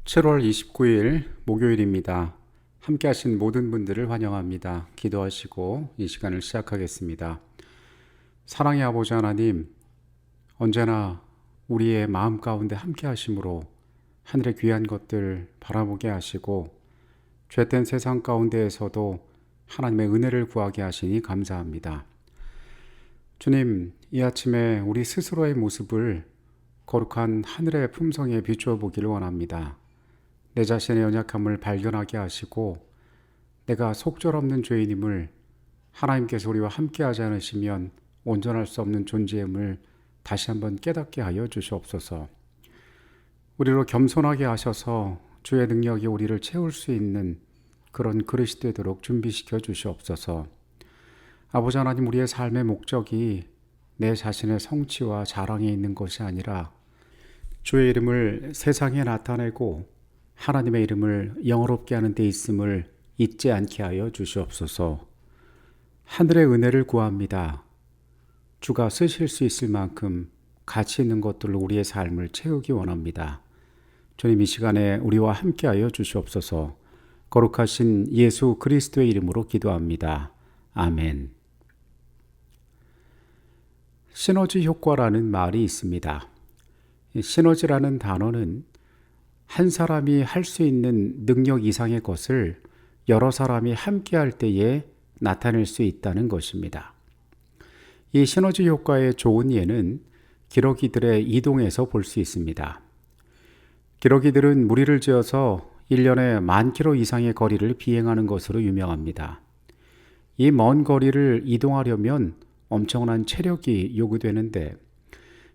7월 29일 목요일입니다. 함께 하신 모든 분들을 환영합니다. 기도하시고 이 시간을 시작하겠습니다. 사랑의 아버지 하나님, 언제나 우리의 마음 가운데 함께 하심으로 하늘의 귀한 것들 바라보게 하시고 죄된 세상 가운데에서도 하나님의 은혜를 구하게 하시니 감사합니다. 주님, 이 아침에 우리 스스로의 모습을 거룩한 하늘의 품성에 비추어 보기를 원합니다. 내 자신의 연약함을 발견하게 하시고 내가 속절없는 죄인임을 하나님께서 우리와 함께 하지 않으시면 온전할 수 없는 존재임을 다시 한번 깨닫게 하여 주시옵소서. 우리로 겸손하게 하셔서 주의 능력이 우리를 채울 수 있는 그런 그릇이 되도록 준비시켜 주시옵소서. 아버지 하나님, 우리의 삶의 목적이 내 자신의 성취와 자랑에 있는 것이 아니라 주의 이름을 세상에 나타내고 하나님의 이름을 영어롭게 하는 데 있음을 잊지 않게 하여 주시옵소서. 하늘의 은혜를 구합니다. 주가 쓰실 수 있을 만큼 가치 있는 것들로 우리의 삶을 채우기 원합니다. 주님, 이 시간에 우리와 함께 하여 주시옵소서. 거룩하신 예수 그리스도의 이름으로 기도합니다. 아멘. 시너지 효과라는 말이 있습니다. 시너지라는 단어는 한 사람이 할 수 있는 능력 이상의 것을 여러 사람이 함께 할 때에 나타낼 수 있다는 것입니다. 이 시너지 효과의 좋은 예는 기러기들의 이동에서 볼 수 있습니다. 기러기들은 무리를 지어서 1년에 10,000km 이상의 거리를 비행하는 것으로 유명합니다. 이 먼 거리를 이동하려면 엄청난 체력이 요구되는데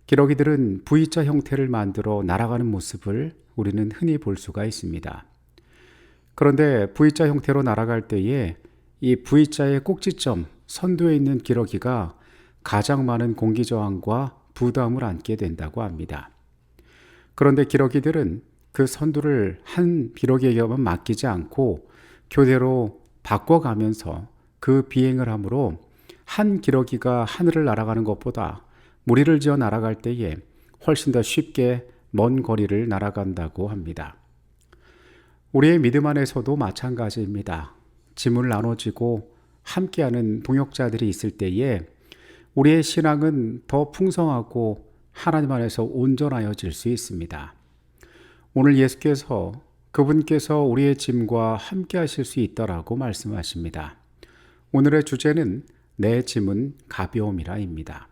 기러기들은 V자 형태를 만들어 날아가는 모습을 우리는 흔히 볼 수가 있습니다. 그런데 V자 형태로 날아갈 때에 이 V자의 꼭지점, 선두에 있는 기러기가 가장 많은 공기 저항과 부담을 안게 된다고 합니다. 그런데 기러기들은 그 선두를 한 기러기에게만 맡기지 않고 교대로 바꿔가면서 그 비행을 하므로 한 기러기가 하늘을 날아가는 것보다 무리를 지어 날아갈 때에 훨씬 더 쉽게 먼 거리를 날아간다고 합니다. 우리의 믿음 안에서도 마찬가지입니다. 짐을 나눠지고 함께하는 동역자들이 있을 때에 우리의 신앙은 더 풍성하고 하나님 안에서 온전하여질 수 있습니다. 오늘 예수께서 그분께서 우리의 짐과 함께 하실 수 있다라고 말씀하십니다. 오늘의 주제는 내 짐은 가벼움이라입니다.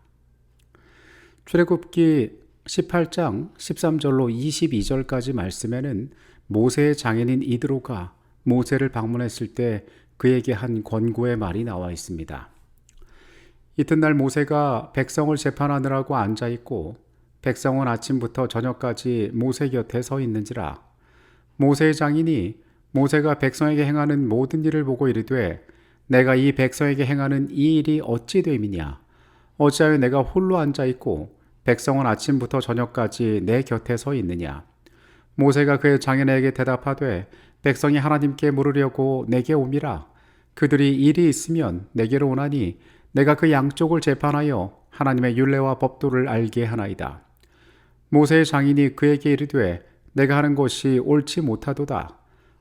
출애굽기 18장 13절로 22절까지 말씀에는 모세의 장인인 이드로가 모세를 방문했을 때 그에게 한 권고의 말이 나와 있습니다. 이튿날 모세가 백성을 재판하느라고 앉아있고 백성은 아침부터 저녁까지 모세 곁에 서 있는지라 모세의 장인이 모세가 백성에게 행하는 모든 일을 보고 이르되 내가 이 백성에게 행하는 이 일이 어찌 됨이냐 어찌하여 내가 홀로 앉아있고 백성은 아침부터 저녁까지 내 곁에 서 있느냐. 모세가 그의 장인에게 대답하되 백성이 하나님께 물으려고 내게 오미라. 그들이 일이 있으면 내게로 오나니 내가 그 양쪽을 재판하여 하나님의 율례와 법도를 알게 하나이다. 모세의 장인이 그에게 이르되 내가 하는 것이 옳지 못하도다.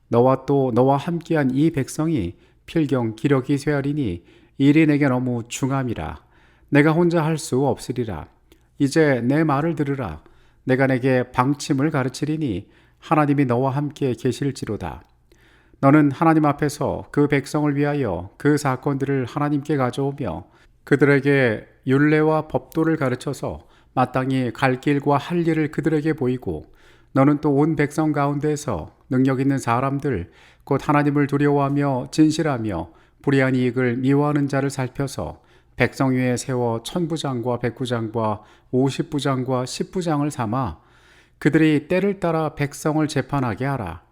너와 또 너와 함께한 이 백성이 필경 기력이 쇠하리니 일이 내게 너무 중함이라. 내가 혼자 할 수 없으리라. 이제 내 말을 들으라. 내가 내게 방침을 가르치리니 하나님이 너와 함께 계실지로다. 너는 하나님 앞에서 그 백성을 위하여 그 사건들을 하나님께 가져오며 그들에게 율례와 법도를 가르쳐서 마땅히 갈 길과 할 일을 그들에게 보이고 너는 또 온 백성 가운데서 능력 있는 사람들 곧 하나님을 두려워하며 진실하며 불의한 이익을 미워하는 자를 살펴서 백성 위에 세워 1000부장과 100부장과 50부장과 10부장을 삼아 그들이 때를 따라 백성을 재판하게 하라.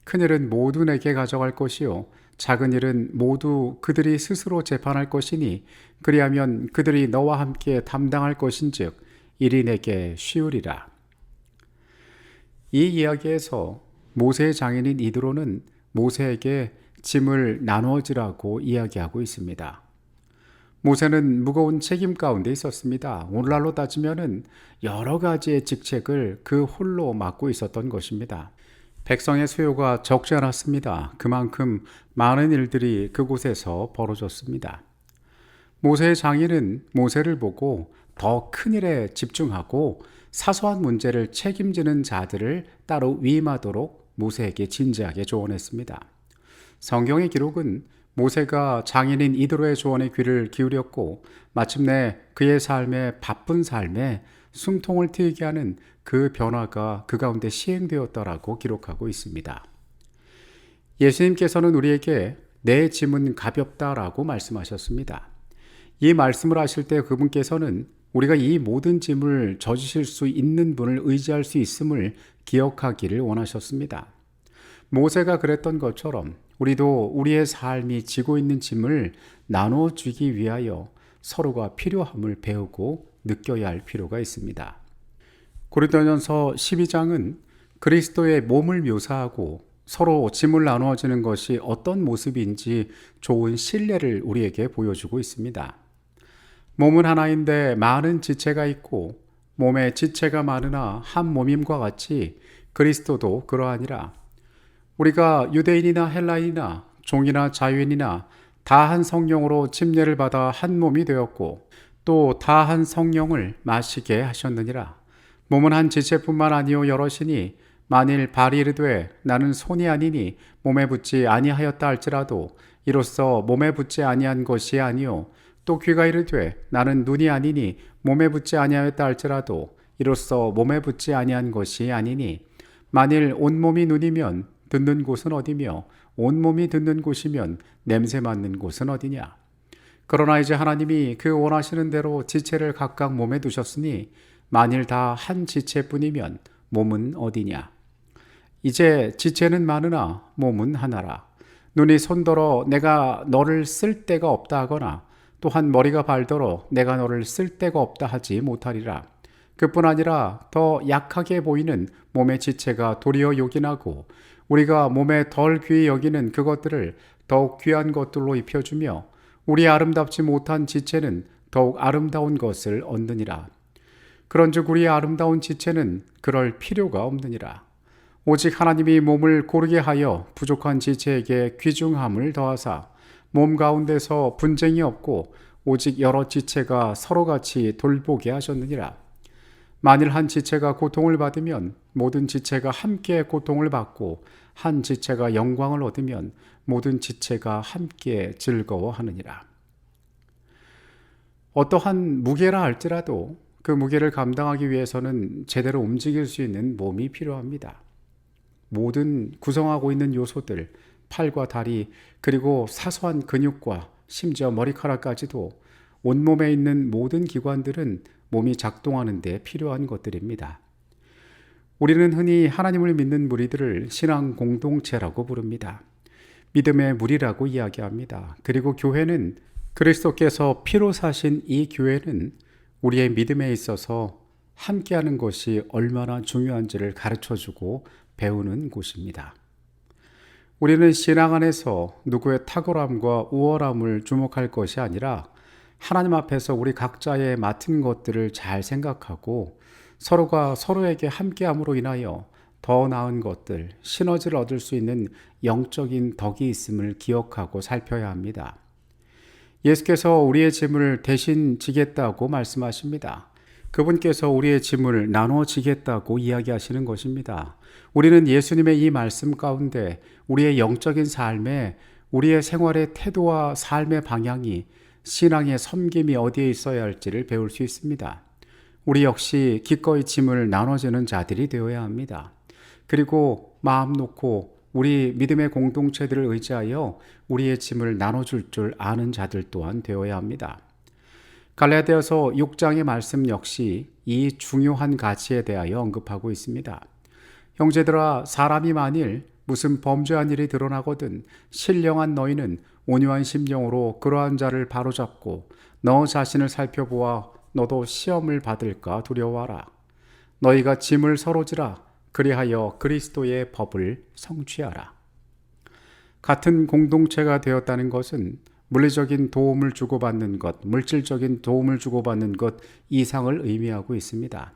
큰 일은 모두 내게 가져갈 것이요 작은 일은 모두 그들이 스스로 재판할 것이니 그리하면 그들이 너와 함께 담당할 것인즉 일이 내게 쉬우리라. 이 이야기에서 모세의 장인인 이드로는 모세에게 짐을 나누어지라고 이야기하고 있습니다. 모세는 무거운 책임 가운데 있었습니다. 오늘날로 따지면은 여러 가지의 직책을 그 홀로 맡고 있었던 것입니다. 백성의 수요가 적지 않았습니다. 그만큼 많은 일들이 그곳에서 벌어졌습니다. 모세의 장인은 모세를 보고 더 큰 일에 집중하고 사소한 문제를 책임지는 자들을 따로 위임하도록 모세에게 진지하게 조언했습니다. 성경의 기록은 모세가 장인인 이드로의 조언에 귀를 기울였고 마침내 그의 삶에 바쁜 삶에 숨통을 트이게 하는 그 변화가 그 가운데 시행되었다라고 기록하고 있습니다. 예수님께서는 우리에게 내 짐은 가볍다라고 말씀하셨습니다. 이 말씀을 하실 때 그분께서는 우리가 이 모든 짐을 져주실 수 있는 분을 의지할 수 있음을 기억하기를 원하셨습니다. 모세가 그랬던 것처럼 우리도 우리의 삶이 지고 있는 짐을 나눠주기 위하여 서로가 필요함을 배우고 느껴야 할 필요가 있습니다. 고린도전서 12장은 그리스도의 몸을 묘사하고 서로 짐을 나누어지는 것이 어떤 모습인지 좋은 신뢰를 우리에게 보여주고 있습니다. 몸은 하나인데 많은 지체가 있고 몸에 지체가 많으나 한 몸임과 같이 그리스도도 그러하니라. 우리가 유대인이나 헬라인이나 종이나 자유인이나 다 한 성령으로 침례를 받아 한 몸이 되었고 또 다 한 성령을 마시게 하셨느니라. 몸은 한 지체뿐만 아니요 여럿이니 만일 발이 이르되 나는 손이 아니니 몸에 붙지 아니하였다 할지라도 이로써 몸에 붙지 아니한 것이 아니요 또 귀가 이르되 나는 눈이 아니니 몸에 붙지 아니하였다 할지라도 이로써 몸에 붙지 아니한 것이 아니니 만일 온몸이 눈이면 듣는 곳은 어디며 온몸이 듣는 곳이면 냄새 맡는 곳은 어디냐. 그러나 이제 하나님이 그 원하시는 대로 지체를 각각 몸에 두셨으니 만일 다 한 지체뿐이면 몸은 어디냐. 이제 지체는 많으나 몸은 하나라. 눈이 손더러 내가 너를 쓸 데가 없다 하거나 또한 머리가 발더러 내가 너를 쓸 데가 없다 하지 못하리라. 그뿐 아니라 더 약하게 보이는 몸의 지체가 도리어 요긴하고 우리가 몸에 덜 귀히 여기는 그것들을 더욱 귀한 것들로 입혀주며 우리 아름답지 못한 지체는 더욱 아름다운 것을 얻느니라. 그런즉 우리의 아름다운 지체는 그럴 필요가 없느니라. 오직 하나님이 몸을 고르게 하여 부족한 지체에게 귀중함을 더하사 몸 가운데서 분쟁이 없고 오직 여러 지체가 서로같이 돌보게 하셨느니라. 만일 한 지체가 고통을 받으면 모든 지체가 함께 고통을 받고 한 지체가 영광을 얻으면 모든 지체가 함께 즐거워하느니라. 어떠한 무게라 할지라도 그 무게를 감당하기 위해서는 제대로 움직일 수 있는 몸이 필요합니다. 모든 구성하고 있는 요소들, 팔과 다리, 그리고 사소한 근육과 심지어 머리카락까지도 온몸에 있는 모든 기관들은 몸이 작동하는 데 필요한 것들입니다. 우리는 흔히 하나님을 믿는 무리들을 신앙 공동체라고 부릅니다. 믿음의 무리라고 이야기합니다. 그리고 교회는 그리스도께서 피로 사신 이 교회는 우리의 믿음에 있어서 함께하는 것이 얼마나 중요한지를 가르쳐주고 배우는 곳입니다. 우리는 신앙 안에서 누구의 탁월함과 우월함을 주목할 것이 아니라 하나님 앞에서 우리 각자의 맡은 것들을 잘 생각하고 서로가 서로에게 함께함으로 인하여 더 나은 것들, 시너지를 얻을 수 있는 영적인 덕이 있음을 기억하고 살펴야 합니다. 예수께서 우리의 짐을 대신 지겠다고 말씀하십니다. 그분께서 우리의 짐을 나눠 지겠다고 이야기하시는 것입니다. 우리는 예수님의 이 말씀 가운데 우리의 영적인 삶에 우리의 생활의 태도와 삶의 방향이 신앙의 섬김이 어디에 있어야 할지를 배울 수 있습니다. 우리 역시 기꺼이 짐을 나눠주는 자들이 되어야 합니다. 그리고 마음 놓고 우리 믿음의 공동체들을 의지하여 우리의 짐을 나눠줄 줄 아는 자들 또한 되어야 합니다. 갈라디아서 6장의 말씀 역시 이 중요한 가치에 대하여 언급하고 있습니다. 형제들아, 사람이 만일 무슨 범죄한 일이 드러나거든 신령한 너희는 온유한 심령으로 그러한 자를 바로잡고 너 자신을 살펴보아 너도 시험을 받을까 두려워하라. 너희가 짐을 서로 지라. 그리하여 그리스도의 법을 성취하라. 같은 공동체가 되었다는 것은 물리적인 도움을 주고받는 것, 물질적인 도움을 주고받는 것 이상을 의미하고 있습니다.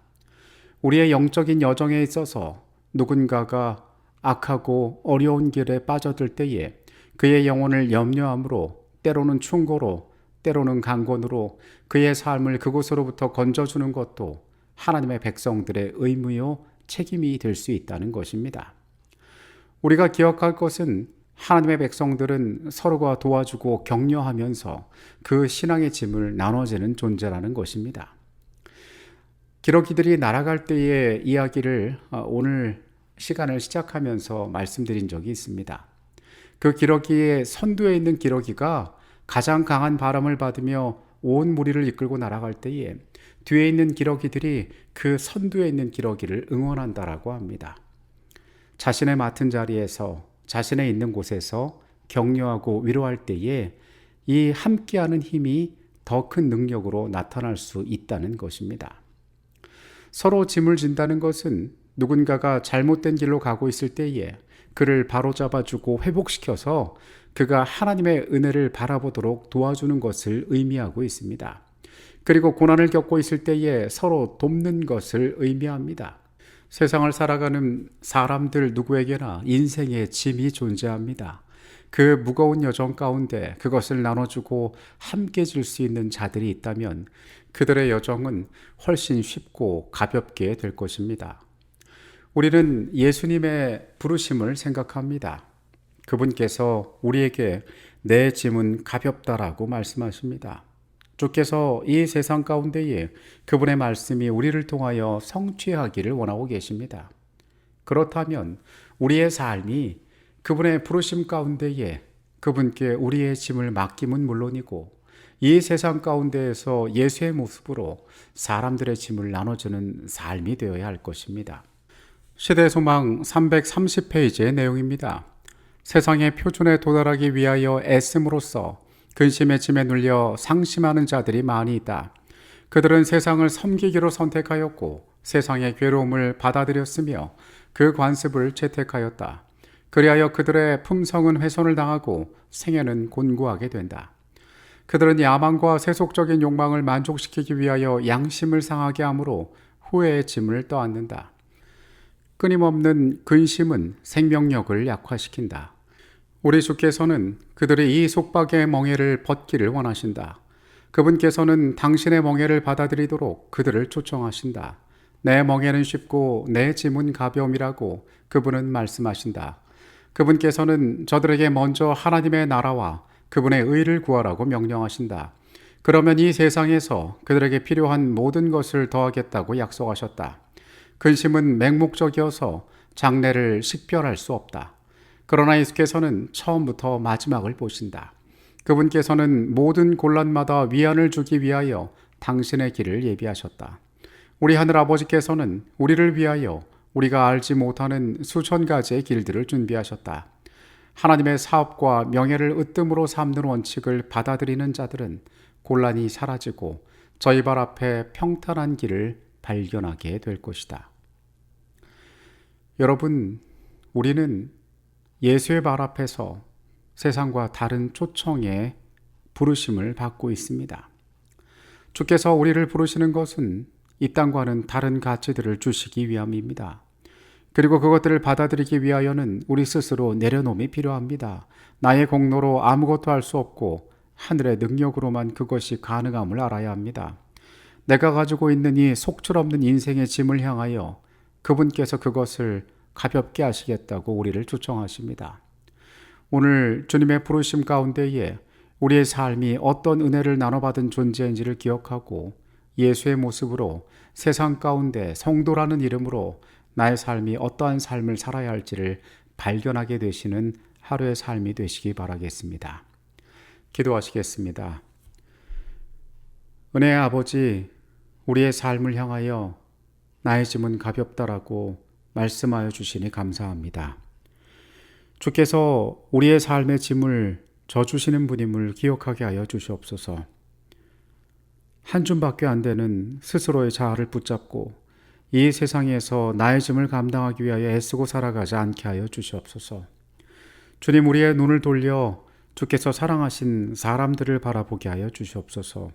우리의 영적인 여정에 있어서 누군가가 악하고 어려운 길에 빠져들 때에 그의 영혼을 염려함으로 때로는 충고로 때로는 강권으로 그의 삶을 그곳으로부터 건져주는 것도 하나님의 백성들의 의무요 책임이 될 수 있다는 것입니다. 우리가 기억할 것은 하나님의 백성들은 서로가 도와주고 격려하면서 그 신앙의 짐을 나눠지는 존재라는 것입니다. 기러기들이 날아갈 때의 이야기를 오늘 시간을 시작하면서 말씀드린 적이 있습니다. 그 기러기의 선두에 있는 기러기가 가장 강한 바람을 받으며 온 무리를 이끌고 날아갈 때에 뒤에 있는 기러기들이 그 선두에 있는 기러기를 응원한다라고 합니다. 자신의 맡은 자리에서 자신의 있는 곳에서 격려하고 위로할 때에 이 함께하는 힘이 더 큰 능력으로 나타날 수 있다는 것입니다. 서로 짐을 진다는 것은 누군가가 잘못된 길로 가고 있을 때에 그를 바로잡아주고 회복시켜서 그가 하나님의 은혜를 바라보도록 도와주는 것을 의미하고 있습니다. 그리고 고난을 겪고 있을 때에 서로 돕는 것을 의미합니다. 세상을 살아가는 사람들 누구에게나 인생의 짐이 존재합니다. 그 무거운 여정 가운데 그것을 나눠주고 함께 질 수 있는 자들이 있다면 그들의 여정은 훨씬 쉽고 가볍게 될 것입니다. 우리는 예수님의 부르심을 생각합니다. 그분께서 우리에게 내 짐은 가볍다라고 말씀하십니다. 주께서 이 세상 가운데에 그분의 말씀이 우리를 통하여 성취하기를 원하고 계십니다. 그렇다면 우리의 삶이 그분의 부르심 가운데에 그분께 우리의 짐을 맡김은 물론이고 이 세상 가운데에서 예수의 모습으로 사람들의 짐을 나눠주는 삶이 되어야 할 것입니다. 시대소망 330페이지의 내용입니다. 세상의 표준에 도달하기 위하여 애씀으로써 근심의 짐에 눌려 상심하는 자들이 많이 있다. 그들은 세상을 섬기기로 선택하였고 세상의 괴로움을 받아들였으며 그 관습을 채택하였다. 그리하여 그들의 품성은 훼손을 당하고 생애는 곤고하게 된다. 그들은 야망과 세속적인 욕망을 만족시키기 위하여 양심을 상하게 하므로 후회의 짐을 떠안는다. 끊임없는 근심은 생명력을 약화시킨다. 우리 주께서는 그들의 이 속박의 멍에를 벗기를 원하신다. 그분께서는 당신의 멍에를 받아들이도록 그들을 초청하신다. 내 멍에는 쉽고 내 짐은 가벼움이라고 그분은 말씀하신다. 그분께서는 저들에게 먼저 하나님의 나라와 그분의 의를 구하라고 명령하신다. 그러면 이 세상에서 그들에게 필요한 모든 것을 더하겠다고 약속하셨다. 근심은 맹목적이어서 장래를 식별할 수 없다. 그러나 예수께서는 처음부터 마지막을 보신다. 그분께서는 모든 곤란마다 위안을 주기 위하여 당신의 길을 예비하셨다. 우리 하늘아버지께서는 우리를 위하여 우리가 알지 못하는 수천 가지의 길들을 준비하셨다. 하나님의 사업과 명예를 으뜸으로 삼는 원칙을 받아들이는 자들은 곤란이 사라지고 저희 발 앞에 평탄한 길을 발견하게 될 것이다. 여러분, 우리는 예수의 발 앞에서 세상과 다른 초청의 부르심을 받고 있습니다. 주께서 우리를 부르시는 것은 이 땅과는 다른 가치들을 주시기 위함입니다. 그리고 그것들을 받아들이기 위하여는 우리 스스로 내려놓음이 필요합니다. 나의 공로로 아무것도 할 수 없고 하늘의 능력으로만 그것이 가능함을 알아야 합니다. 내가 가지고 있는 이 속출없는 인생의 짐을 향하여 그분께서 그것을 가볍게 하시겠다고 우리를 초청하십니다. 오늘 주님의 부르심 가운데에 우리의 삶이 어떤 은혜를 나눠받은 존재인지를 기억하고 예수의 모습으로 세상 가운데 성도라는 이름으로 나의 삶이 어떠한 삶을 살아야 할지를 발견하게 되시는 하루의 삶이 되시기 바라겠습니다. 기도하시겠습니다. 은혜의 아버지, 우리의 삶을 향하여 나의 짐은 가볍다라고 말씀하여 주시니 감사합니다. 주께서 우리의 삶의 짐을 져주시는 분임을 기억하게 하여 주시옵소서. 한 줌밖에 안 되는 스스로의 자아를 붙잡고 이 세상에서 나의 짐을 감당하기 위하여 애쓰고 살아가지 않게 하여 주시옵소서. 주님, 우리의 눈을 돌려 주께서 사랑하신 사람들을 바라보게 하여 주시옵소서.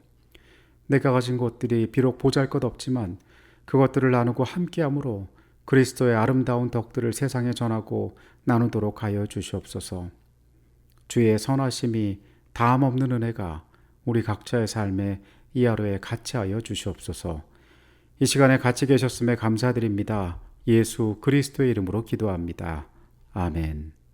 내가 가진 것들이 비록 보잘것없지만 그것들을 나누고 함께함으로 그리스도의 아름다운 덕들을 세상에 전하고 나누도록 하여 주시옵소서. 주의 선하심이 다함없는 은혜가 우리 각자의 삶에 이 하루에 같이 하여 주시옵소서. 이 시간에 같이 계셨음에 감사드립니다. 예수 그리스도의 이름으로 기도합니다. 아멘.